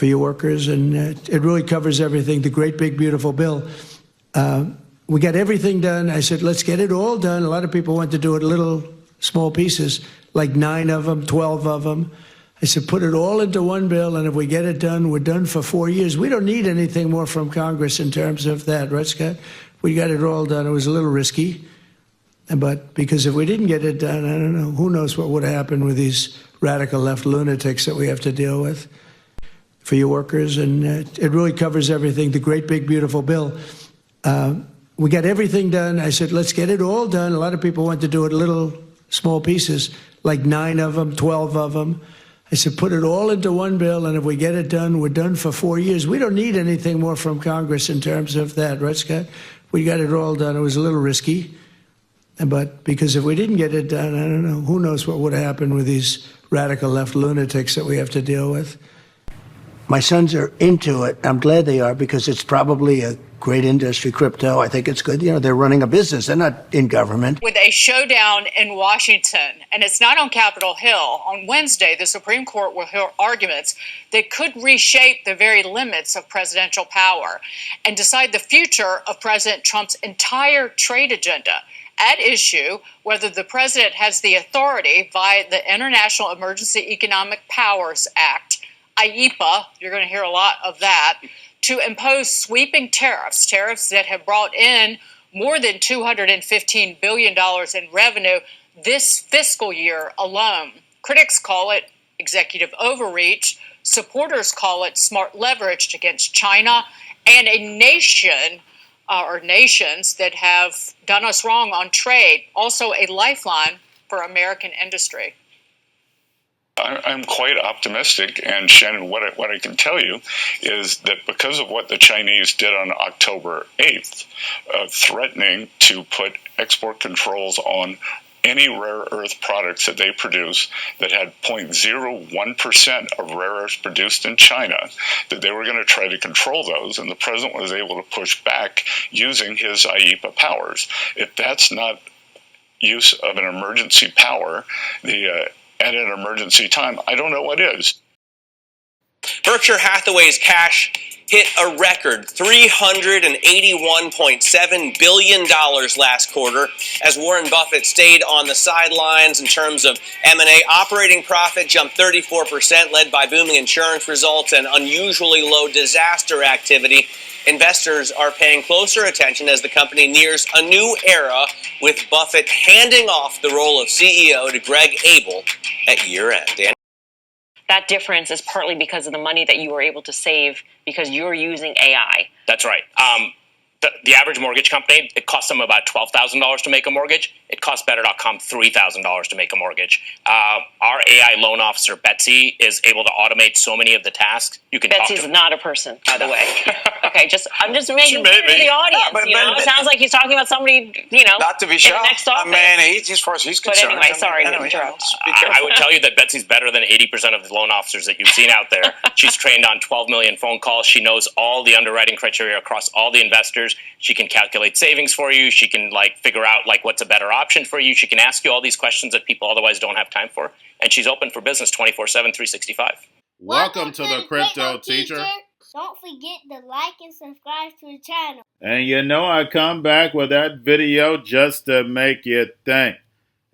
for your workers, and it really covers everything, the great, big, beautiful bill. We got everything done. I said, let's get it all done. A lot of people want to do it little, small pieces, like 9 of them, 12 of them. I said, put it all into one bill, and if we get it done, we're done for 4 years. We don't need anything more from Congress in terms of that, right, Scott? We got it all done. It was a little risky, but because if we didn't get it done, I don't know, who knows what would happen with these radical left lunatics that we have to deal with for your workers, and it really covers everything, the great, big, beautiful bill. We got everything done. I said, let's get it all done. A lot of people want to do it little, small pieces, like 9 of them, 12 of them. I said, put it all into one bill, and if we get it done, we're done for 4 years. We don't need anything more from Congress in terms of that, right, Scott? We got it all done. It was a little risky, but because if we didn't get it done, I don't know, who knows what would happen with these radical left lunatics that we have to deal with. My sons are into it. I'm glad they are, because it's probably a great industry, crypto. I think it's good. You know, they're running a business. They're not in government. With a showdown in Washington, and it's not on Capitol Hill. On Wednesday, the Supreme Court will hear arguments that could reshape the very limits of presidential power and decide the future of President Trump's entire trade agenda. At issue, whether the president has the authority via the International Emergency Economic Powers Act, IEPA, you're going to hear a lot of that, to impose sweeping tariffs that have brought in more than $215 billion in revenue this fiscal year alone. Critics call it executive overreach. Supporters call it smart leverage against China and a nation or nations that have done us wrong on trade, also a lifeline for American industry. I'm quite optimistic, and Shannon, what I can tell you is that because of what the Chinese did on October 8th, threatening to put export controls on any rare earth products that they produce that had 0.01% of rare earths produced in China, that they were going to try to control those, and the president was able to push back using his IEPA powers. If that's not use of an emergency power, at an emergency time, I don't know what is. Berkshire Hathaway's cash hit a record $381.7 billion last quarter as Warren Buffett stayed on the sidelines in terms of M&A. Operating profit jumped 34%, led by booming insurance results and unusually low disaster activity. Investors are paying closer attention as the company nears a new era, with Buffett handing off the role of CEO to Greg Abel at year-end. Dan? That difference is partly because of the money that you were able to save because you're using AI. That's right. The average mortgage company, it costs them about $12,000 to make a mortgage. It costs Better.com $3,000 to make a mortgage. Our AI loan officer, Betsy, is able to automate so many of the tasks. You can Betsy's talk to not a person, by the way. Okay, I'm just making clear to the audience. But it sounds like he's talking about somebody, not to be shocked. next office. Man, as far as he's concerned. But anyway, sorry to interrupt. I would tell you that Betsy's better than 80% of the loan officers that you've seen out there. She's trained on 12 million phone calls. She knows all the underwriting criteria across all the investors. She can calculate savings for you. She can figure out what's a better option for you. She can ask you all these questions that people otherwise don't have time for. And she's open for business 24/7, 365. Welcome to the Crypto Teacher. Don't forget to like and subscribe to the channel. And I come back with that video just to make you think.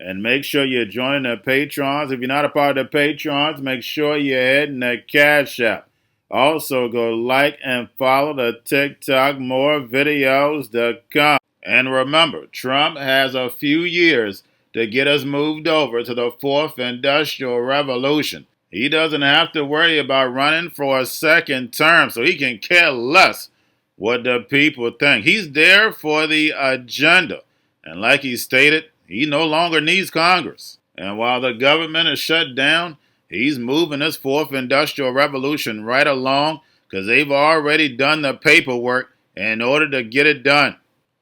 And make sure you join the Patrons. If you're not a part of the Patrons, make sure you're hitting the Cash App. Also, go like and follow the TikTok. More videos to come. And remember, Trump has a few years to get us moved over to the fourth industrial revolution. He doesn't have to worry about running for a second term, so he can care less what the people think. He's there for the agenda. And like he stated, he no longer needs Congress. And while the government is shut down, he's moving this fourth industrial revolution right along because they've already done the paperwork in order to get it done.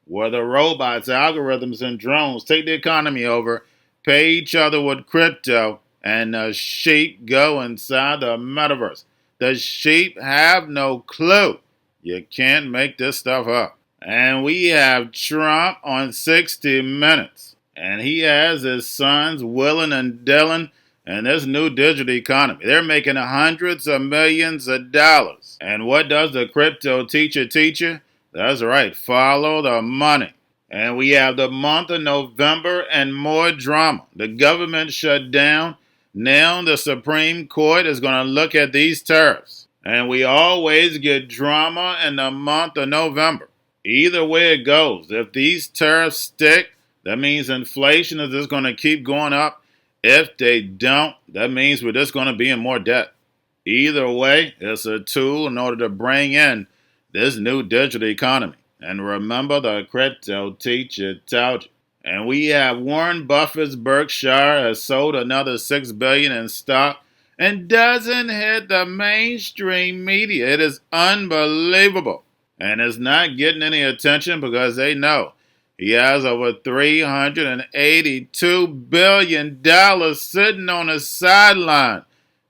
Whether robots, algorithms, and drones take the economy over, pay each other with crypto, and the sheep go inside the metaverse. The sheep have no clue. You can't make this stuff up. And we have Trump on 60 Minutes. And he has his sons, Willen and Dylan, in this new digital economy. They're making hundreds of millions of dollars. And what does the crypto teacher teach you? That's right, follow the money. And we have the month of November and more drama. The government shut down. Now the Supreme Court is going to look at these tariffs. And we always get drama in the month of November. Either way it goes, if these tariffs stick, that means inflation is just going to keep going up. If they don't, that means we're just going to be in more debt. Either way, it's a tool in order to bring in this new digital economy. And remember, the crypto teacher told you. And we have Warren Buffett's Berkshire has sold another $6 billion in stock and doesn't hit the mainstream media. It is unbelievable. And it's not getting any attention because they know he has over $382 billion sitting on the sideline,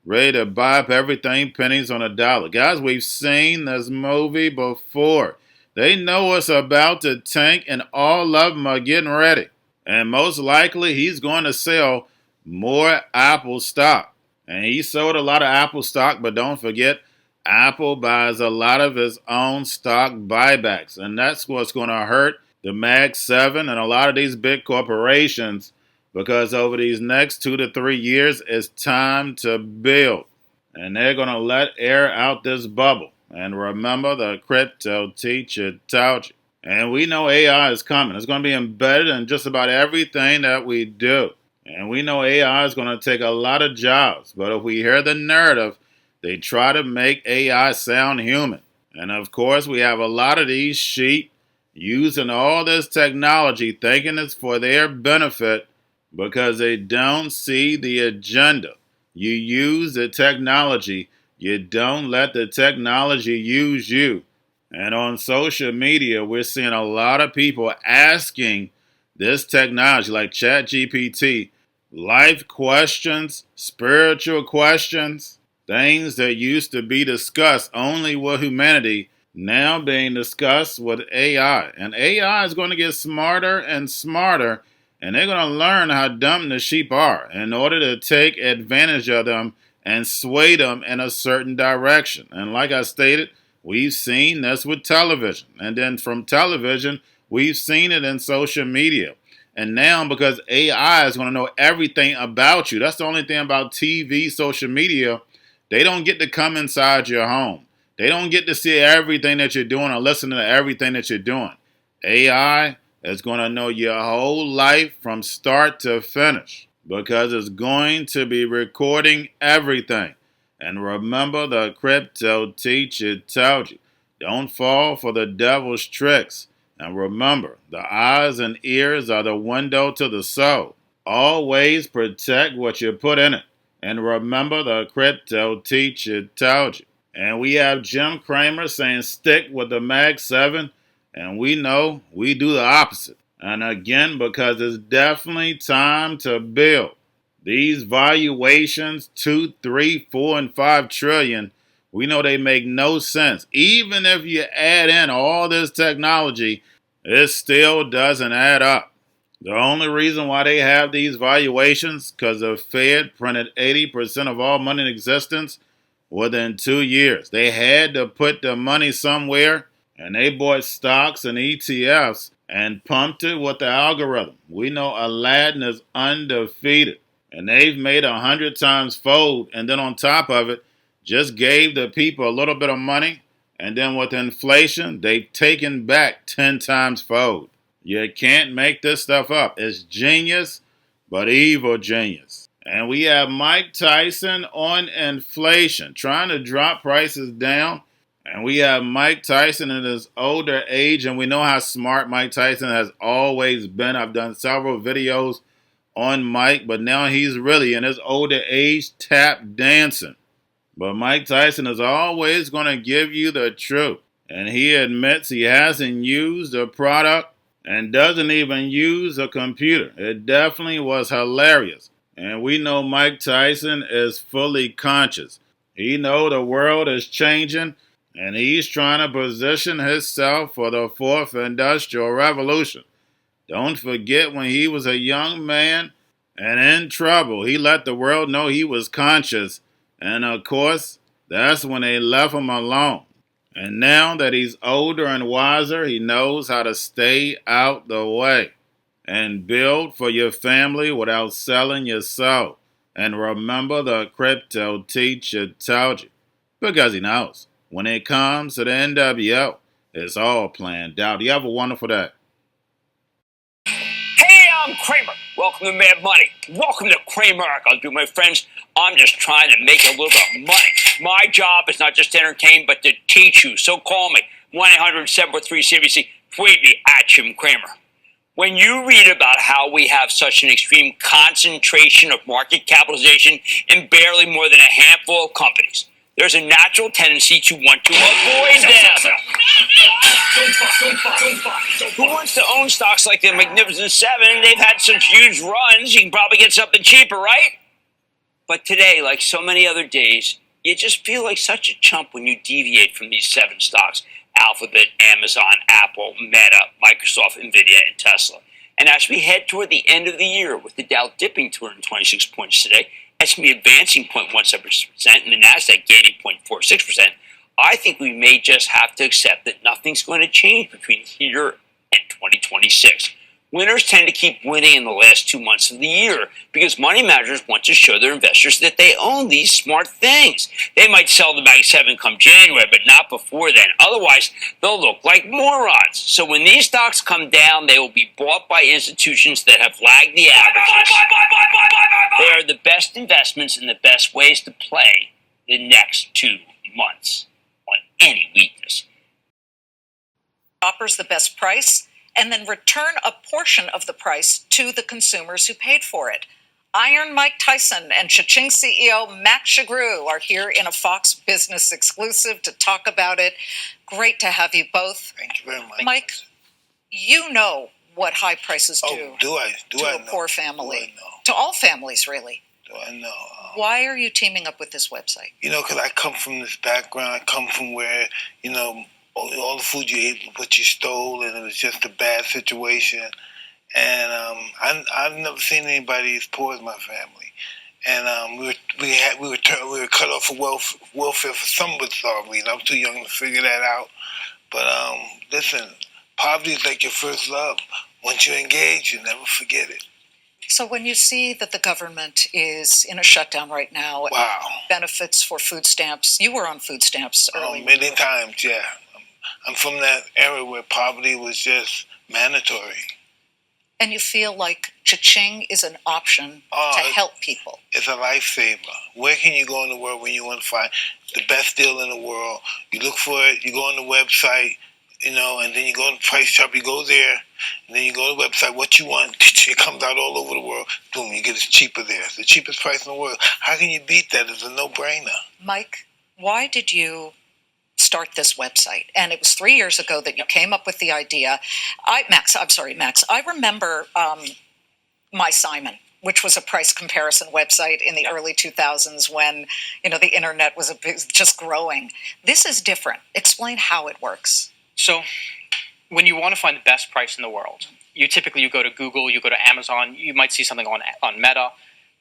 ready to buy up everything pennies on a dollar. Guys, we've seen this movie before. They know it's about to tank, and all of them are getting ready. And most likely, he's going to sell more Apple stock. And he sold a lot of Apple stock, but don't forget, Apple buys a lot of his own stock buybacks. And that's what's going to hurt the Mag 7 and a lot of these big corporations, because over these next 2 to 3 years, it's time to build. And they're going to let air out this bubble. And remember, the crypto teacher taught you. And we know AI is coming. It's going to be embedded in just about everything that we do. And we know AI is going to take a lot of jobs. But if we hear the narrative, they try to make AI sound human. And of course, we have a lot of these sheep using all this technology thinking it's for their benefit because they don't see the agenda. You use the technology. You don't let the technology use you. And on social media, we're seeing a lot of people asking this technology like ChatGPT life questions, spiritual questions, things that used to be discussed only with humanity, now being discussed with AI. And AI is going to get smarter and smarter, and they're going to learn how dumb the sheep are in order to take advantage of them and sway them in a certain direction. And like I stated, we've seen this with television. And then from television, we've seen it in social media. And now, because AI is going to know everything about you, that's the only thing about TV, social media, they don't get to come inside your home. They don't get to see everything that you're doing or listen to everything that you're doing. AI is going to know your whole life from start to finish because it's going to be recording everything. And remember, the crypto teacher told you, don't fall for the devil's tricks. And remember, the eyes and ears are the window to the soul. Always protect what you put in it. And remember, the crypto teacher told you. And we have Jim Cramer saying stick with the Mag 7. And we know we do the opposite. And again, because it's definitely time to build. These valuations, 2, 3, 4, and 5 trillion, we know they make no sense. Even if you add in all this technology, it still doesn't add up. The only reason why they have these valuations, because the Fed printed 80% of all money in existence within 2 years. They had to put the money somewhere, and they bought stocks and ETFs and pumped it with the algorithm. We know Aladdin is undefeated, and they've made 100 times fold, and then on top of it, just gave the people a little bit of money, and then with inflation, they've taken back 10 times fold. You can't make this stuff up. It's genius, but evil genius. And we have Mike Tyson on inflation, trying to drop prices down. And we have Mike Tyson in his older age, and we know how smart Mike Tyson has always been. I've done several videos on Mike, but now he's really in his older age tap dancing. But Mike Tyson is always going to give you the truth. And he admits he hasn't used a product and doesn't even use a computer. It definitely was hilarious. And we know Mike Tyson is fully conscious. He knows the world is changing, and he's trying to position himself for the 4th Industrial Revolution. Don't forget when he was a young man and in trouble. He let the world know he was conscious. And of course, that's when they left him alone. And now that he's older and wiser, he knows how to stay out the way and build for your family without selling your soul. And remember, the crypto teacher told you, because he knows when it comes to the NWO, it's all planned out. You have a wonderful day. Hey, I'm Kramer. Welcome to Mad Money. Welcome to Kramerica, my friends. I'm just trying to make a little bit of money. My job is not just to entertain, but to teach you. So call me, 1-800-743-CBC. Tweet me at Jim Kramer. When you read about how we have such an extreme concentration of market capitalization in barely more than a handful of companies, there's a natural tendency to want to avoid them. Who wants to own stocks like the Magnificent Seven? They've had such huge runs, you can probably get something cheaper, right? But today, like so many other days, you just feel like such a chump when you deviate from these 7 stocks: Alphabet, Amazon, Apple, Meta, Microsoft, Nvidia, and Tesla. And as we head toward the end of the year, with the Dow dipping 226 points today, S&P advancing 0.17% and the Nasdaq gaining 0.46%, I think we may just have to accept that nothing's going to change between here and 2026. Winners tend to keep winning in the last 2 months of the year because money managers want to show their investors that they own these smart things. They might sell the Mag 7 come January, but not before then. Otherwise, they'll look like morons. So when these stocks come down, they will be bought by institutions that have lagged the averages. They are the best investments and the best ways to play the next 2 months on any weakness. Offers the best price and then return a portion of the price to the consumers who paid for it. Iron Mike Tyson and Cha-Ching CEO Max Shagru are here in a Fox Business exclusive to talk about it. Great to have you both. Thank you very much. Mike, you know what high prices do, to a poor family, to all families, really. Do I know? Why are you teaming up with this website? You know, because I come from this background. I come from where, you know, all the food you ate was what you stole, and it was just a bad situation. And I've never seen anybody as poor as my family. And we were cut off of welfare for some bizarre reason. I was too young to figure that out. But listen, poverty is like your first love. Once you engage, you never forget it. So when you see that the government is in a shutdown right now, wow, benefits for food stamps, you were on food stamps early. Many times, yeah. I'm from that era where poverty was just mandatory. And you feel like Cha-Ching is an option to help people. It's a lifesaver. Where can you go in the world when you want to find the best deal in the world? You look for it, you go on the website, you know, and then you go on the price shop, you go there, and then you go to the website, what you want, it comes out all over the world. Boom, you get it cheaper there. It's the cheapest price in the world. How can you beat that? It's a no-brainer. Mike, why did you start this website? And it was 3 years ago that you came up with the idea. Max, I remember My Simon, which was a price comparison website in the early 2000s when, you know, the internet was just growing. This is different. Explain how it works. So when you want to find the best price in the world, you go to Google, you go to Amazon, you might see something on Meta.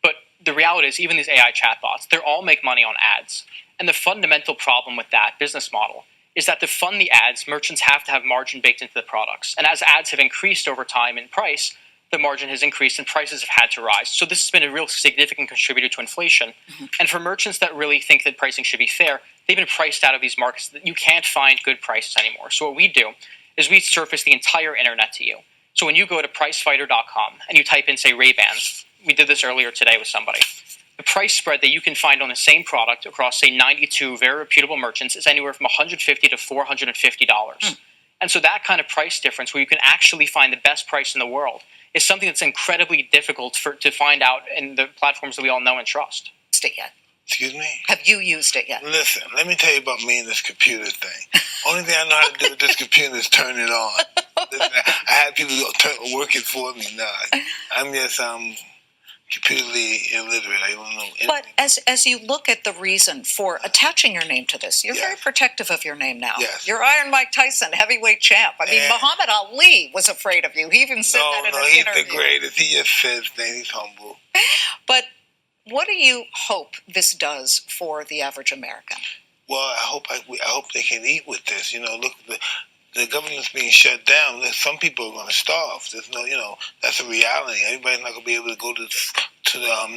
But the reality is, even these AI chatbots, they all make money on ads. And the fundamental problem with that business model is that to fund the ads, merchants have to have margin baked into the products. And as ads have increased over time in price, the margin has increased and prices have had to rise. So this has been a real significant contributor to inflation. Mm-hmm. And for merchants that really think that pricing should be fair, they've been priced out of these markets. That you can't find good prices anymore. So what we do is we surface the entire internet to you. So when you go to pricefighter.com and you type in, say, Ray-Bans, we did this earlier today with somebody, the price spread that you can find on the same product across, say, 92 very reputable merchants is anywhere from $150 to $450. And so that kind of price difference, where you can actually find the best price in the world, is something that's incredibly difficult to find out in the platforms that we all know and trust. Used it yet? Excuse me? Have you used it yet? Listen, let me tell you about me and this computer thing. Only thing I know how to do with this computer is turn it on. Listen, I had people work it for me. No, I'm just completely illiterate. I don't know anything. But as you look at the reason for attaching your name to this, you're very protective of your name now. Yes. You're Iron Mike Tyson, heavyweight champ. I mean, Muhammad Ali was afraid of you. He even said that in an he's interview. the greatest. He just says things. He's humble. But what do you hope this does for the average American? Well, I hope they can eat with this. You know, look, the government's being shut down. Some people are going to starve. There's no, that's a reality. Everybody's not going to be able to go to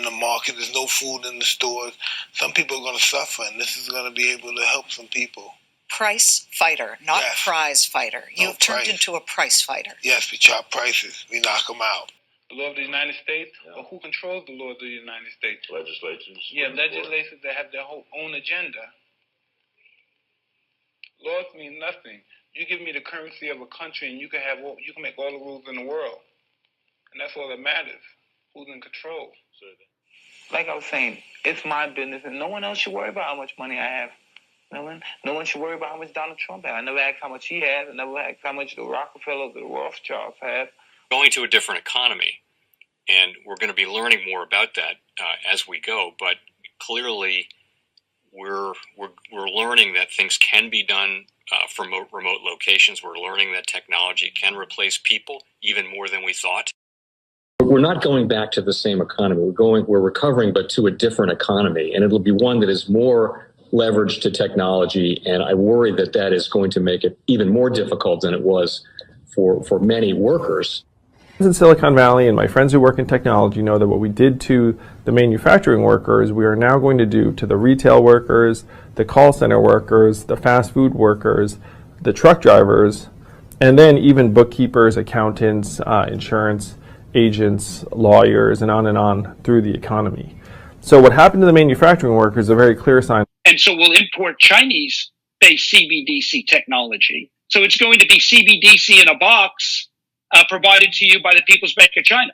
the market. There's no food in the stores. Some people are going to suffer, and this is going to be able to help some people. Price fighter, not prize fighter. You've turned into a price fighter. Yes, we chop prices. We knock them out. The law of the United States? Well, who controls the law of the United States? Legislatures. Yeah, legislators that have their own agenda. Laws mean nothing. You give me the currency of a country, and you can make all the rules in the world, and that's all that matters. Who's in control? Like I was saying, it's my business, and no one else should worry about how much money I have. No one should worry about how much Donald Trump has. I never asked how much he has. I never asked how much the Rockefellers, the Rothschilds have. Going to a different economy, and we're going to be learning more about that as we go. But clearly, we're learning that things can be done from remote locations. We're learning that technology can replace people even more than we thought. We're not going back to the same economy. We're recovering, but to a different economy, and it'll be one that is more leveraged to technology. And I worry that is going to make it even more difficult than it was for many workers. In Silicon Valley, and my friends who work in technology know that what we did to the manufacturing workers, we are now going to do to the retail workers, the call center workers, the fast food workers, the truck drivers, and then even bookkeepers, accountants, insurance agents, lawyers, and on through the economy. So what happened to the manufacturing workers is a very clear sign. And so we'll import Chinese-based CBDC technology. So it's going to be CBDC in a box provided to you by the People's Bank of China.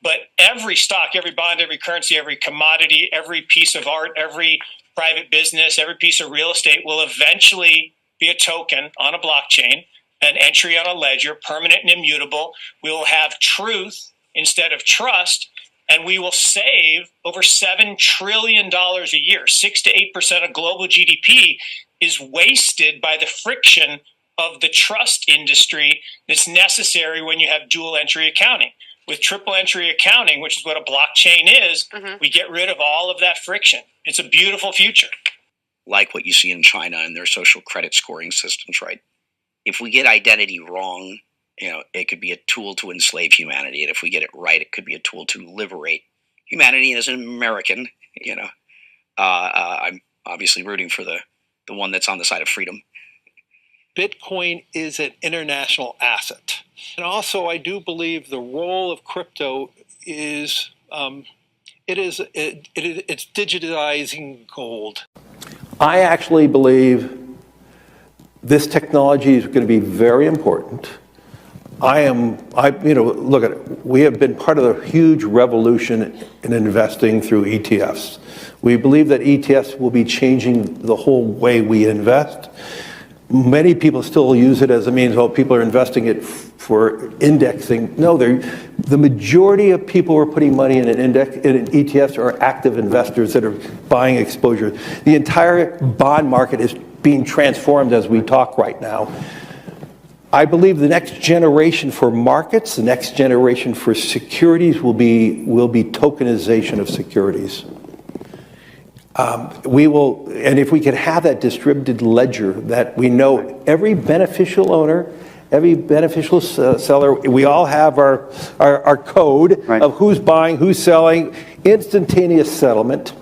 But every stock, every bond, every currency, every commodity, every piece of art, every private business, every piece of real estate will eventually be a token on a blockchain, an entry on a ledger, permanent and immutable. We will have truth instead of trust, and we will save over $7 trillion a year. 6 to 8% of global GDP is wasted by the friction of the trust industry that's necessary when you have dual entry accounting. With triple entry accounting, which is what a blockchain is, we get rid of all of that friction. It's a beautiful future. Like what you see in China and their social credit scoring systems, right? If we get identity wrong, it could be a tool to enslave humanity. And if we get it right, it could be a tool to liberate humanity. And as an American, I'm obviously rooting for the one that's on the side of freedom. Bitcoin is an international asset. And also, I do believe the role of crypto is, it's digitizing gold. I actually believe this technology is going to be very important. Look at it. We have been part of a huge revolution in investing through ETFs. We believe that ETFs will be changing the whole way we invest. Many people still use it as a means, people are investing it for indexing. No, the majority of people who are putting money in in ETFs are active investors that are buying exposure. The entire bond market is being transformed as we talk right now. I believe the next generation for markets, the next generation for securities will be tokenization of securities. And if we can have that distributed ledger that we know every beneficial owner, every beneficial seller, we all have our code of who's buying, who's selling, instantaneous settlement.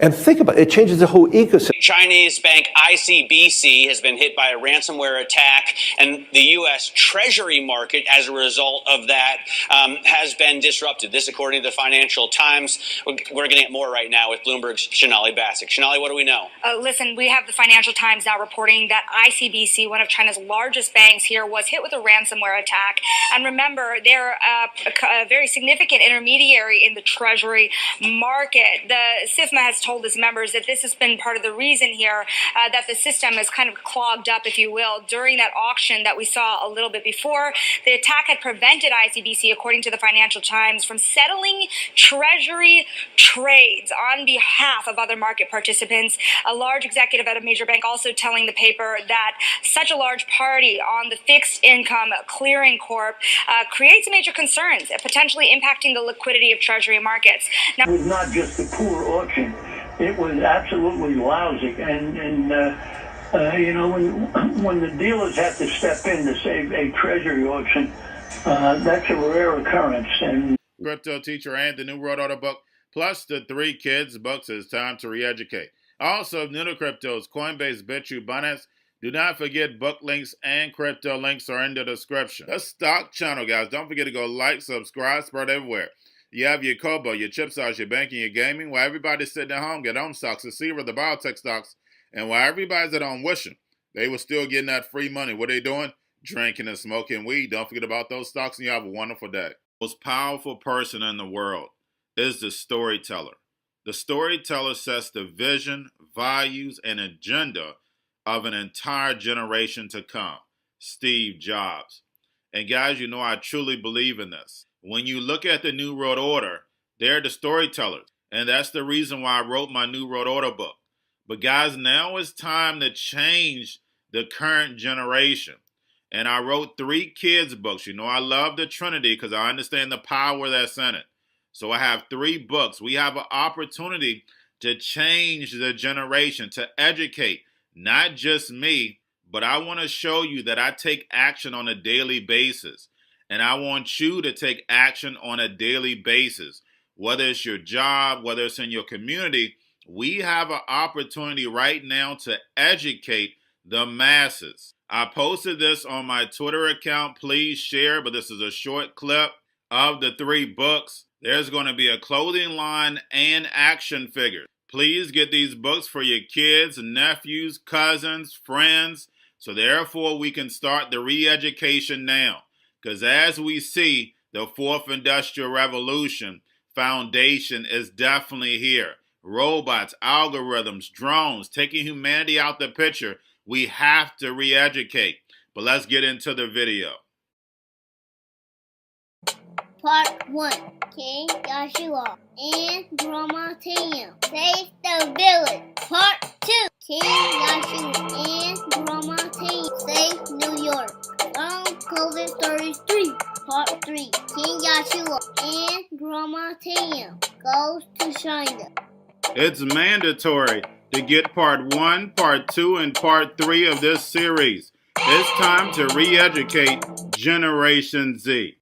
And think about it, it changes the whole ecosystem. Chinese bank ICBC has been hit by a ransomware attack, and the U.S. Treasury market, as a result of that, has been disrupted. This, according to the Financial Times. We're getting it more right now with Bloomberg's Shonali Bassick. Shonali, what do we know? Listen, we have the Financial Times now reporting that ICBC, one of China's largest banks here, was hit with a ransomware attack. And remember, they're a very significant intermediary in the Treasury market. The SIFMA has told told his members that this has been part of the reason here that the system is kind of clogged up, if you will. During that auction that we saw a little bit before, the attack had prevented ICBC, according to the Financial Times, from settling Treasury trades on behalf of other market participants. A large executive at a major bank also telling the paper that such a large party on the fixed income clearing corp creates major concerns, potentially impacting the liquidity of Treasury markets. Now, it was not just a poor auction; it was absolutely lousy. And you know, when the dealers have to step in to save a Treasury auction, that's a rare occurrence. And Cryptoteacher and the New World Order book, plus the 3 kids books. It's time to re-educate. Also, new to cryptos, Coinbase, Bitrue, Binance. Do not forget book links and crypto links are in the description. The stock channel, guys. Don't forget to go like, subscribe, spread everywhere. You have your Kobo, your chip stocks, your banking, your gaming. While everybody's sitting at home, get on stocks, the Seaver, the biotech stocks. And while everybody's at home wishing they were still getting that free money, what are they doing? Drinking and smoking weed. Don't forget about those stocks, and you have a wonderful day. The most powerful person in the world is the storyteller. The storyteller sets the vision, values, and agenda of an entire generation to come. Steve Jobs. And guys, you know I truly believe in this. When you look at the New World Order, they're the storytellers. And that's the reason why I wrote my New World Order book. But guys, now it's time to change the current generation. And I wrote 3 kids books. You know I love the Trinity because I understand the power that's in it. So I have 3 books. We have an opportunity to change the generation, to educate. Not just me, but I want to show you that I take action on a daily basis. And I want you to take action on a daily basis. Whether it's your job, whether it's in your community, we have an opportunity right now to educate the masses. I posted this on my Twitter account. Please share, but this is a short clip of the 3 books. There's going to be a clothing line and action figures. Please get these books for your kids, nephews, cousins, friends, so therefore we can start the re-education now. Because as we see, the 4th Industrial Revolution foundation is definitely here. Robots, algorithms, drones, taking humanity out the picture. We have to re-educate. But let's get into the video. Part 1. King Joshua and Grandma Tam save the village. Part 2. King Joshua and Grandma Tam save New York from COVID-33. Part 3. King Joshua and Grandma Tam goes to China. It's mandatory to get part 1, part 2, and part 3 of this series. It's time to re-educate Generation Z.